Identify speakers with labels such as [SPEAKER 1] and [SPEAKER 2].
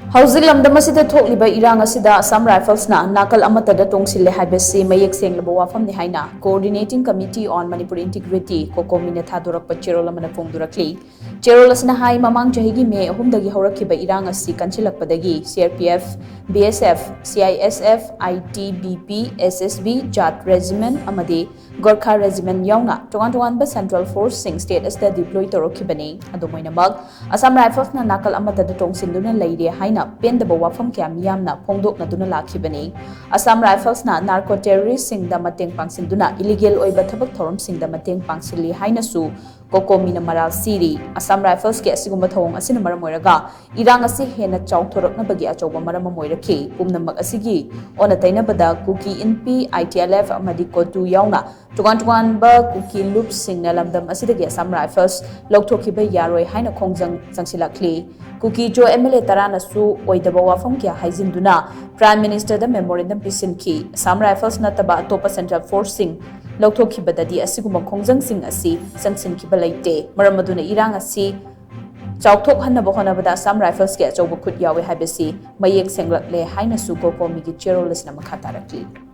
[SPEAKER 1] HOUJIK LAMDAM asida THOKLIBA Irang Asida Assam Rifles na Nakal Namatada Tongshilli Haibasi Mayek Shenglaba Wapham ni HAINA Coordinating Committee on Manipur Integrity COCOMI na THADORAKPA CHEROL AMANA PHONGDORAKLI CHEROL asina hai mamang chahigi May 3 dagi haurakhiba Irang asi kanchilakpadagi CRPF BSF CISF ITBP SSB JAT Regiment amadi Gorkha Regiment yauna tongan Central Force sing state as deploy torokhibani adomoinamag Assam Rifles na Nakal Namatada Tongshilli Haibasi Haina Pendaba Wapham kya miyamna phongdokna duna lakhibani Assam Rifles na narco terrorist singda mateng pangsinduna illegal oiba thabak thorom singda mateng pangsilli haina su COCOMI na maral siri Assam Rifles ke asigumba thawong asina maram oiraga Irang asi hena chawthorokna bagi achawba maram moirakhi pumnamak asigi ona tainabada kuki NP ITLF amadi kotu yauna tugan ba kuki loop singna lamdam asidagi Assam Rifles lokthokhiba yaroi haina khongjang jangsilakli Kuki Jo MLA Tarana Su Oidaba Wapham kya haizinduna Prime Minister da memorandum pisinki Assam Rifles nataba topa Central Force sing lokthokibadadi asiguma khongjang sing asi sangsinkiba laite maramaduna Irang asi chawthok hanaba honabada Assam Rifles ke achawba khut yawe haibasi Mayek Shenglaba haina su COCOMI gi CHEROL asna makha tarakli